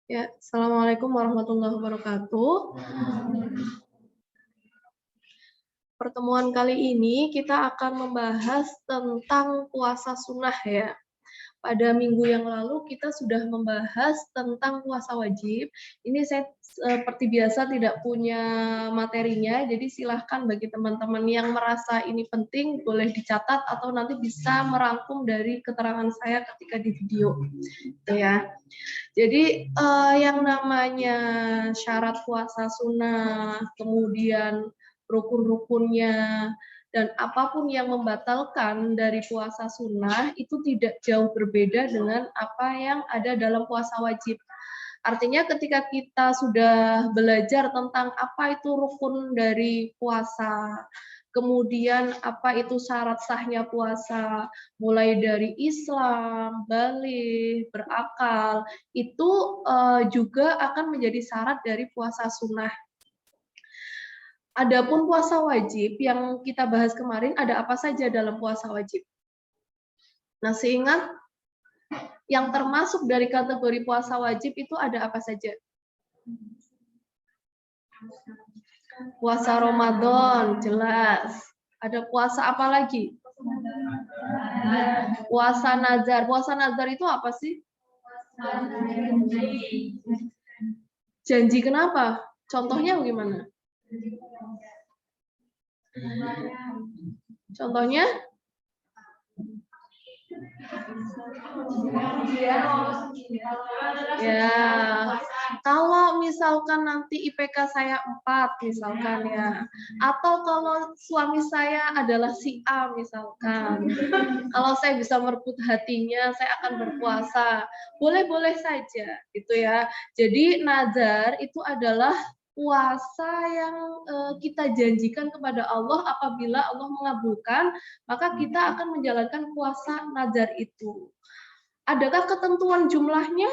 Ya, Assalamualaikum warahmatullahi wabarakatuh. Pertemuan kali ini kita akan membahas tentang puasa sunnah ya. Pada minggu yang lalu kita sudah membahas tentang puasa wajib. Ini saya seperti biasa tidak punya materinya, jadi silahkan bagi teman-teman yang merasa ini penting boleh dicatat atau nanti bisa merangkum dari keterangan saya ketika di video. Gitu ya. Jadi yang namanya syarat puasa sunnah, kemudian rukun-rukunnya, dan apapun yang membatalkan dari puasa sunnah itu tidak jauh berbeda dengan apa yang ada dalam puasa wajib. Artinya ketika kita sudah belajar tentang apa itu rukun dari puasa, kemudian apa itu syarat sahnya puasa, mulai dari Islam, baligh, berakal, itu juga akan menjadi syarat dari puasa sunnah. Adapun puasa wajib yang kita bahas kemarin, ada apa saja dalam puasa wajib? Nah, seingat yang termasuk dari kategori puasa wajib itu ada apa saja? Puasa Ramadan, jelas. Ada puasa apa lagi? Puasa nazar. Puasa nazar itu apa sih? Janji kenapa? Contohnya bagaimana? Contohnya? Ya, kalau misalkan nanti IPK saya 4 misalkan ya, atau kalau suami saya adalah si A misalkan, kalau saya bisa merebut hatinya, saya akan berpuasa. Boleh-boleh saja, gitu ya. Jadi nazar itu adalah puasa yang kita janjikan kepada Allah, apabila Allah mengabulkan, maka kita akan menjalankan puasa nazar itu. Adakah ketentuan jumlahnya?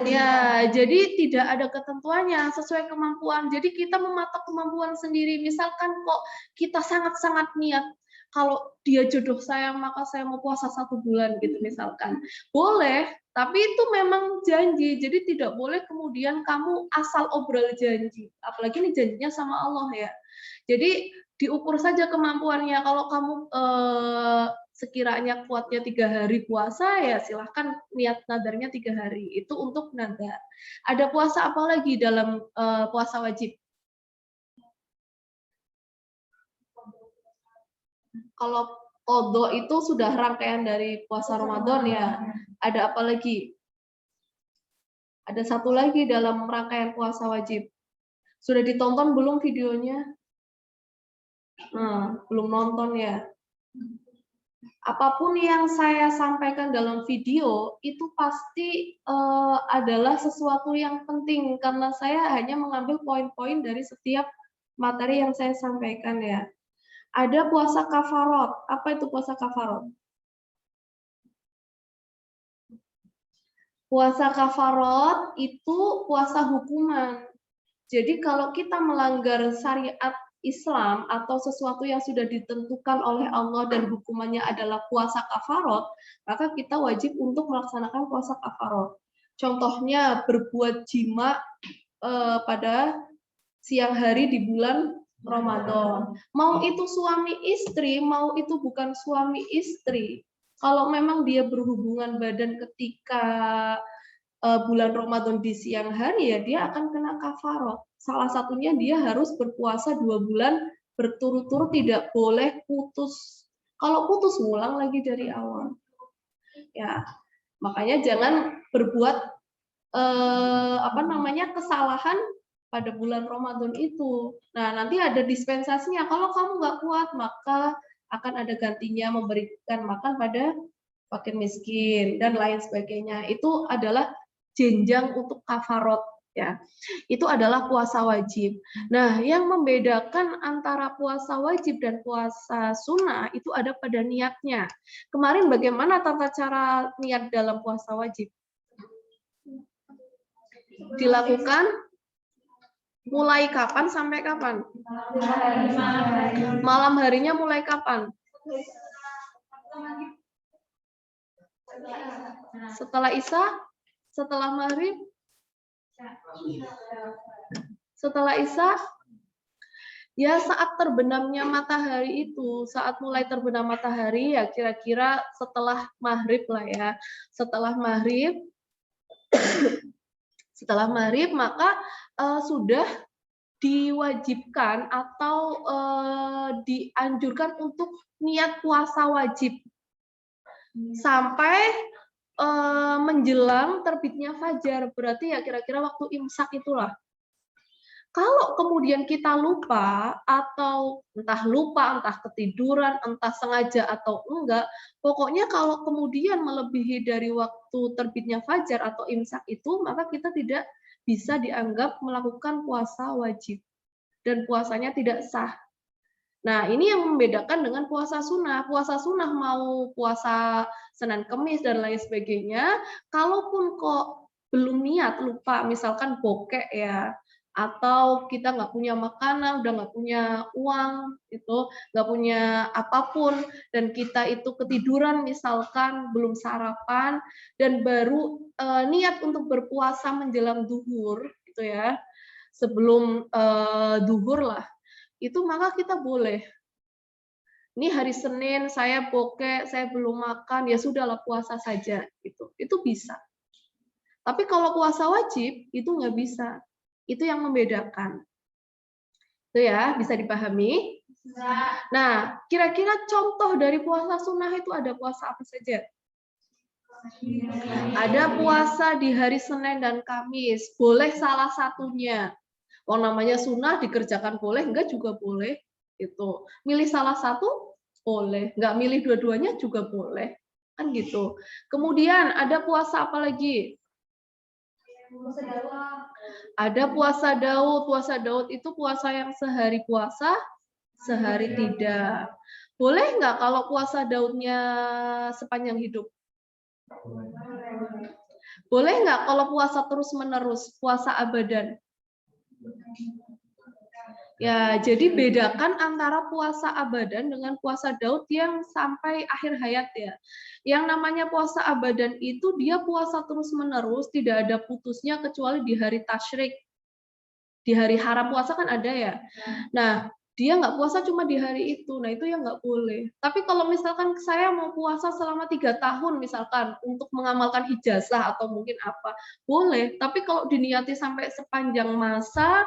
Ya, jadi tidak ada ketentuannya, sesuai kemampuan. Jadi kita mematok kemampuan sendiri. Misalkan kok kita sangat-sangat niat, kalau dia jodoh saya, maka saya mau puasa 1 bulan gitu misalkan. Boleh, tapi itu memang janji. Jadi tidak boleh kemudian kamu asal obrol janji. Apalagi ini janjinya sama Allah ya. Jadi diukur saja kemampuannya. Kalau kamu sekiranya kuatnya 3 hari puasa, ya silahkan niat nadarnya 3 hari. Itu untuk nadar. Ada puasa apa lagi dalam puasa wajib? Kalau qadha itu sudah rangkaian dari puasa Ramadan ya. Ada apa lagi? Ada satu lagi dalam rangkaian puasa wajib. Sudah ditonton belum videonya? Belum nonton ya. Apapun yang saya sampaikan dalam video itu pasti adalah sesuatu yang penting, karena saya hanya mengambil poin-poin dari setiap materi yang saya sampaikan ya. Ada puasa kafarot. Apa itu puasa kafarot? Puasa kafarot itu puasa hukuman. Jadi kalau kita melanggar syariat Islam atau sesuatu yang sudah ditentukan oleh Allah dan hukumannya adalah puasa kafarot, maka kita wajib untuk melaksanakan puasa kafarot. Contohnya berbuat jima pada siang hari di bulan Ramadan. Mau itu suami istri, mau itu bukan suami istri. Kalau memang dia berhubungan badan ketika bulan Ramadan di siang hari, ya dia akan kena kafarot. Salah satunya dia harus berpuasa 2 bulan berturut-turut, tidak boleh putus. Kalau putus ngulang lagi dari awal. Ya, makanya jangan berbuat kesalahan pada bulan Ramadan itu. Nah, nanti ada dispensasinya. Kalau kamu nggak kuat, maka akan ada gantinya, memberikan makan pada fakir miskin dan lain sebagainya. Itu adalah jenjang untuk kafarot ya. Itu adalah puasa wajib. Nah, yang membedakan antara puasa wajib dan puasa sunnah itu ada pada niatnya. Kemarin bagaimana tata cara niat dalam puasa wajib? Dilakukan mulai kapan sampai kapan? Malam harinya mulai kapan? Setelah Isya? Setelah Maghrib? Setelah Isya? Ya saat terbenamnya matahari itu, saat mulai terbenam matahari ya kira-kira setelah Maghrib lah ya. Setelah Maghrib maka sudah diwajibkan atau dianjurkan untuk niat puasa wajib sampai menjelang terbitnya fajar, berarti ya kira-kira waktu imsak itulah. Kalau kemudian kita lupa atau entah ketiduran, entah sengaja atau enggak, pokoknya kalau kemudian melebihi dari waktu terbitnya fajar atau imsak itu, maka kita tidak bisa dianggap melakukan puasa wajib dan puasanya tidak sah. Nah, ini yang membedakan dengan puasa sunnah. Puasa sunnah mau puasa Senin Kemis dan lain sebagainya, kalaupun kok belum niat, lupa, misalkan bokek ya, atau kita nggak punya makanan, udah nggak punya uang, itu nggak punya apapun, dan kita itu ketiduran misalkan, belum sarapan, dan baru niat untuk berpuasa menjelang duhur, gitu ya, sebelum duhur lah, itu maka kita boleh. Ini hari Senin, saya bokek, saya belum makan, ya sudahlah puasa saja, gitu. Itu bisa. Tapi kalau puasa wajib, itu nggak bisa. Itu yang membedakan. Itu ya, bisa dipahami? Nah, kira-kira contoh dari puasa sunnah itu ada puasa apa saja? Ada puasa di hari Senin dan Kamis. Boleh salah satunya. Oh, namanya sunnah dikerjakan boleh, enggak juga boleh. Itu. Milih salah satu boleh, enggak milih dua-duanya juga boleh. Kan gitu. Kemudian ada puasa apa lagi? Ada puasa Daud. Puasa Daud itu puasa yang sehari puasa, sehari tidak. Boleh nggak kalau puasa Daudnya sepanjang hidup? Boleh nggak kalau puasa terus-menerus, puasa abadan? Ya, jadi bedakan antara puasa abadan dengan puasa Daud yang sampai akhir hayat ya. Yang namanya puasa abadan itu dia puasa terus-menerus, tidak ada putusnya kecuali di hari tasyrik. Di hari haram puasa kan ada ya. Nah, dia nggak puasa cuma di hari itu. Nah, itu yang nggak boleh. Tapi kalau misalkan saya mau puasa selama 3 tahun misalkan untuk mengamalkan ijazah atau mungkin apa, boleh. Tapi kalau diniati sampai sepanjang masa,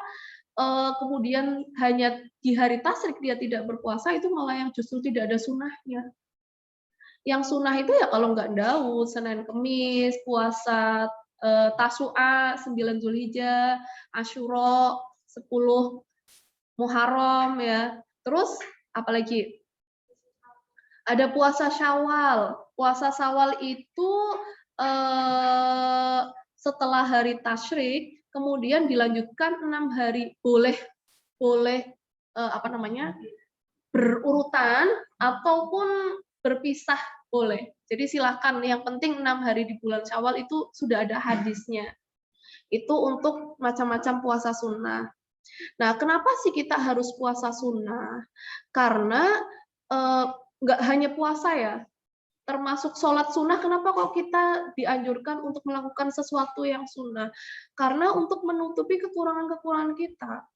kemudian hanya di hari tasyrik dia tidak berpuasa, itu malah yang justru tidak ada sunnahnya. Yang sunnah itu ya kalau nggak Daud, Senin Kemis, puasa Tasu'a 9 Zulhijjah, Asyura 10 Muharram ya. Terus apalagi? Ada puasa Syawal. Puasa Syawal itu setelah hari tasyrik kemudian dilanjutkan 6 hari, boleh berurutan ataupun berpisah boleh. Jadi silakan, yang penting 6 hari di bulan Syawal itu sudah ada hadisnya. Itu untuk macam-macam puasa sunnah. Nah, kenapa sih kita harus puasa sunnah? Karena nggak hanya puasa ya, termasuk sholat sunnah. Kenapa kok kita dianjurkan untuk melakukan sesuatu yang sunnah? Karena untuk menutupi kekurangan-kekurangan kita.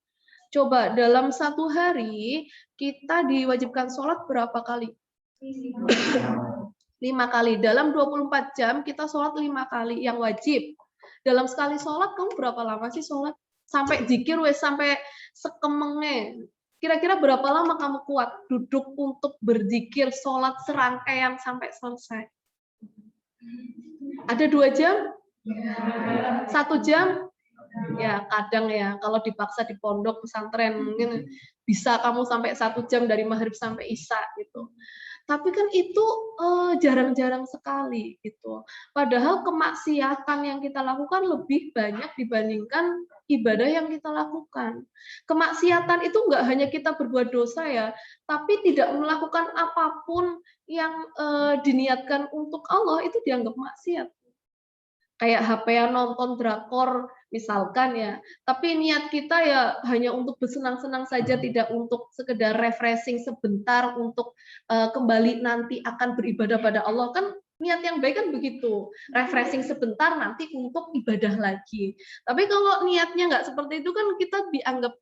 Coba dalam satu hari kita diwajibkan sholat berapa kali? 5 kali. Dalam 24 jam kita sholat 5 kali yang wajib. Dalam sekali sholat kamu berapa lama sih sholat? Sampai zikir sampai sekemenge. Kira-kira berapa lama kamu kuat duduk untuk berzikir sholat serangkaian sampai selesai? Ada 2 jam? 1 jam? Ya kadang ya, kalau dipaksa di pondok pesantren mungkin bisa kamu sampai 1 jam dari maghrib sampai isya gitu. Tapi kan itu jarang-jarang sekali gitu. Padahal kemaksiatan yang kita lakukan lebih banyak dibandingkan ibadah yang kita lakukan. Kemaksiatan itu enggak hanya kita berbuat dosa ya, tapi tidak melakukan apapun yang diniatkan untuk Allah itu dianggap maksiat. Kayak HP-an nonton drakor misalkan ya, tapi niat kita ya hanya untuk bersenang-senang saja, tidak untuk sekedar refreshing sebentar untuk kembali nanti akan beribadah pada Allah, kan niat yang baik kan begitu, refreshing sebentar nanti untuk ibadah lagi. Tapi kalau niatnya nggak seperti itu kan kita dianggap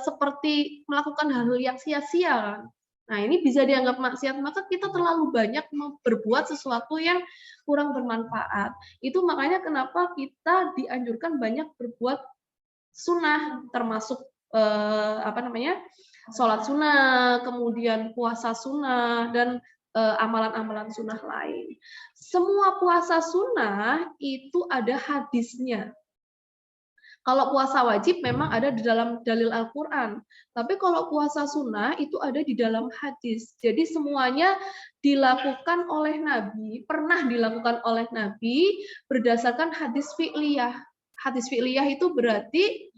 seperti melakukan hal yang sia-sia kan. Nah ini bisa dianggap maksiat, maka kita terlalu banyak berbuat sesuatu yang kurang bermanfaat. Itu makanya kenapa kita dianjurkan banyak berbuat sunnah, termasuk sholat sunnah, kemudian puasa sunnah, dan amalan-amalan sunnah lain. Semua puasa sunnah itu ada hadisnya. Kalau puasa wajib memang ada di dalam dalil Al-Quran. Tapi kalau puasa sunnah itu ada di dalam hadis. Jadi semuanya dilakukan oleh Nabi, pernah dilakukan oleh Nabi berdasarkan hadis fi'liyah. Hadis fi'liyah itu berarti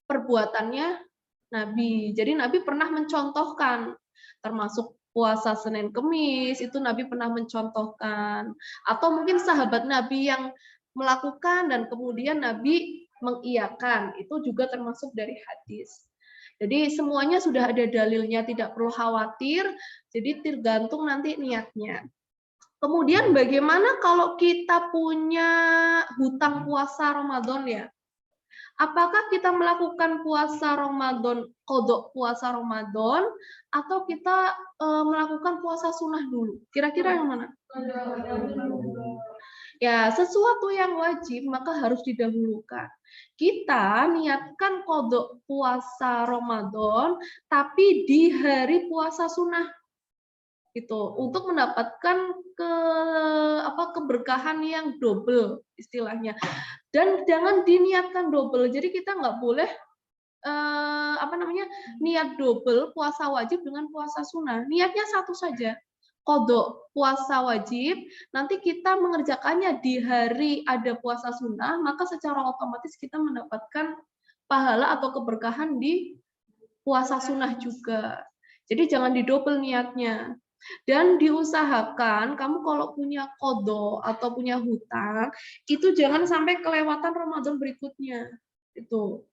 perbuatannya Nabi. Jadi Nabi pernah mencontohkan, termasuk puasa Senin Kemis, itu Nabi pernah mencontohkan. Atau mungkin sahabat Nabi yang melakukan dan kemudian Nabi mengiyakan, itu juga termasuk dari hadis. Jadi semuanya sudah ada dalilnya, tidak perlu khawatir, jadi tergantung nanti niatnya. Kemudian bagaimana kalau kita punya hutang puasa Ramadan ya? Apakah kita melakukan puasa Ramadan, qodok puasa Ramadan, atau kita melakukan puasa sunnah dulu? Kira-kira yang mana? Ya, sesuatu yang wajib maka harus didahulukan. Kita niatkan qodok puasa Ramadan, tapi di hari puasa sunnah. Itu untuk mendapatkan keberkahan yang double istilahnya. Dan jangan diniatkan double. Jadi kita nggak boleh niat double puasa wajib dengan puasa sunnah. Niatnya satu saja. Qodok puasa wajib, nanti kita mengerjakannya di hari ada puasa sunnah, maka secara otomatis kita mendapatkan pahala atau keberkahan di puasa sunnah juga. Jadi jangan didouble niatnya. Dan diusahakan kamu kalau punya qodok atau punya hutang, itu jangan sampai kelewatan Ramadan berikutnya. Itu.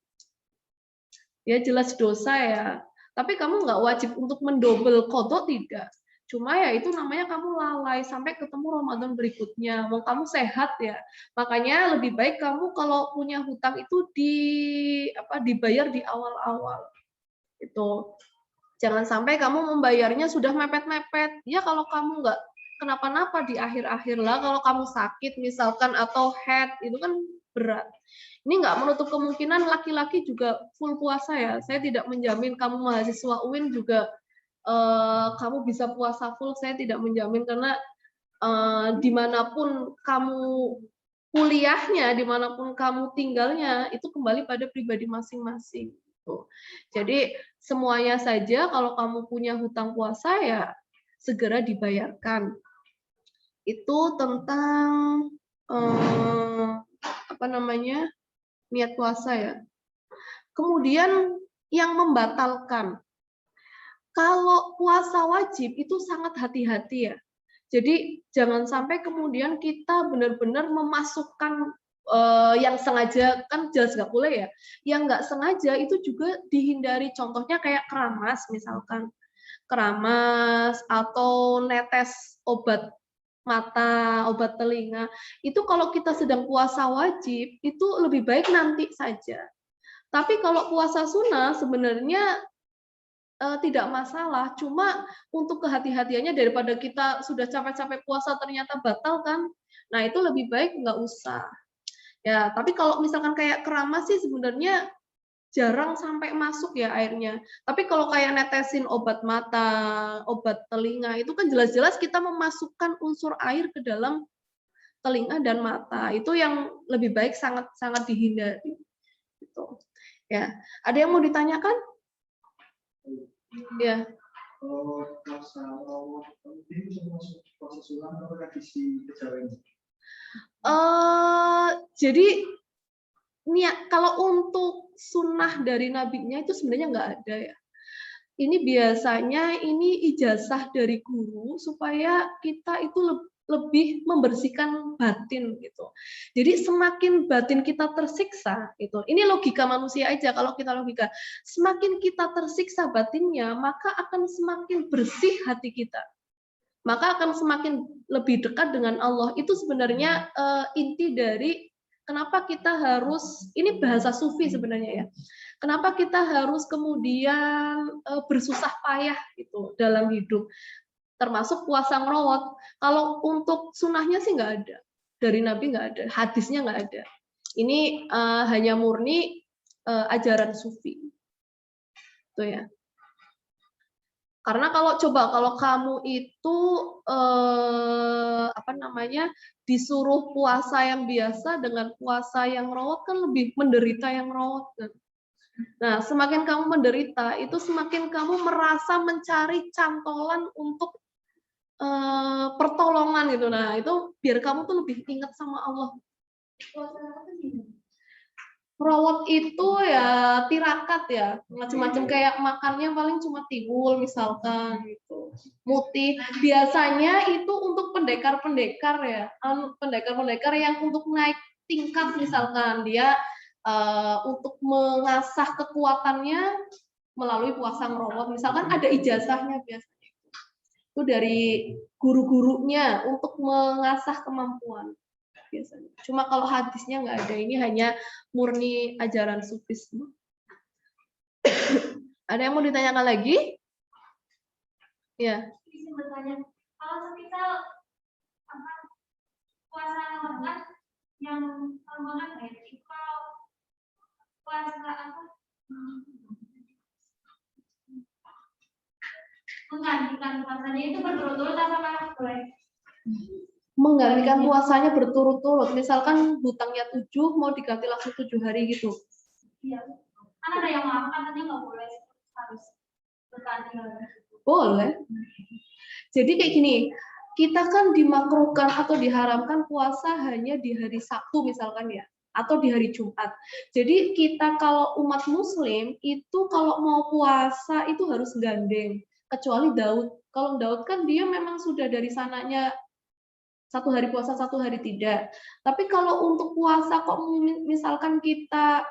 Ya jelas dosa ya. Tapi kamu nggak wajib untuk mendobel qodok, tidak. Cuma ya itu namanya kamu lalai sampai ketemu Ramadan berikutnya. Mau kamu sehat ya. Makanya lebih baik kamu kalau punya hutang itu dibayar di awal-awal. Itu. Jangan sampai kamu membayarnya sudah mepet-mepet. Ya kalau kamu nggak kenapa-napa di akhir-akhir lah. Kalau kamu sakit misalkan atau head itu kan berat. Ini nggak menutup kemungkinan laki-laki juga full puasa ya. Saya tidak menjamin kamu mahasiswa UIN juga kamu bisa puasa full. Saya tidak menjamin karena dimanapun kamu kuliahnya, dimanapun kamu tinggalnya itu kembali pada pribadi masing-masing. Jadi semuanya saja kalau kamu punya hutang puasa ya segera dibayarkan. Itu tentang niat puasa ya. Kemudian yang membatalkan. Kalau puasa wajib itu sangat hati-hati ya. Jadi jangan sampai kemudian kita benar-benar memasukkan yang sengaja, kan jelas nggak boleh ya. Yang nggak sengaja itu juga dihindari. Contohnya kayak keramas misalkan. Keramas atau netes obat mata, obat telinga. Itu kalau kita sedang puasa wajib, itu lebih baik nanti saja. Tapi kalau puasa sunnah sebenarnya tidak masalah. Cuma untuk kehati-hatiannya daripada kita sudah capek-capek puasa ternyata batal kan. Nah itu lebih baik nggak usah. Ya, tapi kalau misalkan kayak keramas sih sebenarnya jarang sampai masuk ya airnya. Tapi kalau kayak netesin obat mata, obat telinga, itu kan jelas-jelas kita memasukkan unsur air ke dalam telinga dan mata. Itu yang lebih baik sangat-sangat dihindari. Gitu. Ya, ada yang mau ditanyakan? Ya. Jadi kalau untuk sunnah dari nabinya itu sebenarnya nggak ada ya. Ini biasanya ini ijazah dari guru supaya kita itu lebih membersihkan batin gitu. Jadi semakin batin kita tersiksa itu. Ini logika manusia aja kalau kita logika. Semakin kita tersiksa batinnya, maka akan semakin bersih hati kita. Maka akan semakin lebih dekat dengan Allah. Itu sebenarnya inti dari kenapa kita harus, ini bahasa sufi sebenarnya ya. Kenapa kita harus kemudian bersusah payah gitu dalam hidup, termasuk puasa ngerawat. Kalau untuk sunnahnya sih nggak ada, dari Nabi nggak ada, hadisnya nggak ada. Ini hanya murni ajaran sufi, itu ya. Karena kalau kamu itu disuruh puasa yang biasa dengan puasa yang rawat kan lebih menderita yang rawat kan. Nah, semakin kamu menderita itu semakin kamu merasa mencari cantolan untuk pertolongan gitu. Nah, itu biar kamu tuh lebih ingat sama Allah. Rawat itu ya tirakat ya, macam-macam kayak makannya paling cuma tiwul misalkan gitu. Muti biasanya itu untuk pendekar-pendekar ya, pendekar-pendekar yang untuk naik tingkat misalkan dia untuk mengasah kekuatannya melalui puasa ngerawat, misalkan ada ijazahnya biasanya. Itu dari guru-gurunya untuk mengasah kemampuan. Biasanya. Cuma kalau hadisnya nggak ada, ini hanya murni ajaran sufisme. Ada yang mau ditanyakan lagi? Ya. Bertanya, kalau semisal puasa Ramadan yang Ramadan itu kalau puasa menggantikan puasanya itu berturut-turut apa boleh? Menggantikan puasanya berturut-turut, misalkan hutangnya 7 mau diganti langsung 7 hari gitu. Iya. Kan ada yang maaf katanya nggak boleh, harus berganti. Boleh. Jadi kayak gini, kita kan dimakruhkan atau diharamkan puasa hanya di hari Sabtu misalkan ya, atau di hari Jumat. Jadi kita kalau umat Muslim itu kalau mau puasa itu harus gandeng. Kecuali Daud. Kalau Daud kan dia memang sudah dari sananya 1 hari puasa, 1 hari tidak. Tapi kalau untuk puasa kok misalkan kita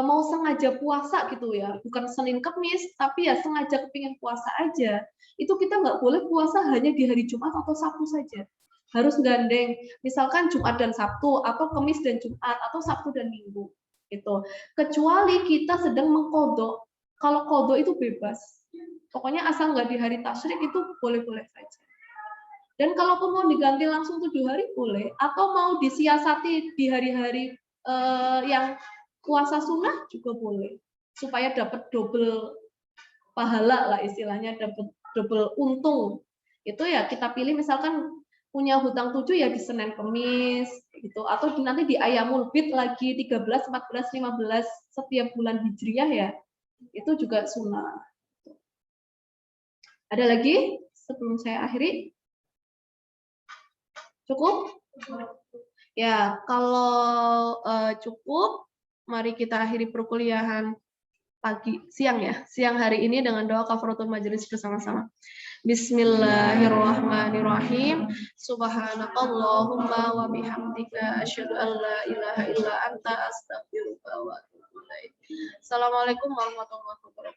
mau sengaja puasa gitu ya, bukan Senin Kemis, tapi ya sengaja kepingin puasa aja, itu kita nggak boleh puasa hanya di hari Jumat atau Sabtu saja. Harus gandeng, misalkan Jumat dan Sabtu, atau Kemis dan Jumat, atau Sabtu dan Minggu. Gitu. Kecuali kita sedang mengkodok. Kalau kodok itu bebas. Pokoknya asal nggak di hari tasyrik itu boleh-boleh saja. Dan kalaupun mau diganti langsung 7 hari boleh, atau mau disiasati di hari-hari yang puasa sunnah juga boleh, supaya dapat double pahala lah istilahnya, dapat double untung. Itu ya kita pilih misalkan punya hutang 7 ya di Senin Kemis gitu, atau nanti di Ayyamul Bid lagi 13, 14, 15 setiap bulan Hijriah ya. Itu juga sunnah. Ada lagi sebelum saya akhiri? Cukup? Ya, kalau cukup, mari kita akhiri perkuliahan siang hari ini dengan doa kafaratul majelis bersama-sama. Bismillahirrahmanirrahim. Subhanakallahumma wa bihamdika asyhadu an la ilaha illa anta astaghfiruka wa atubu ilaik. Assalamualaikum warahmatullahi wabarakatuh.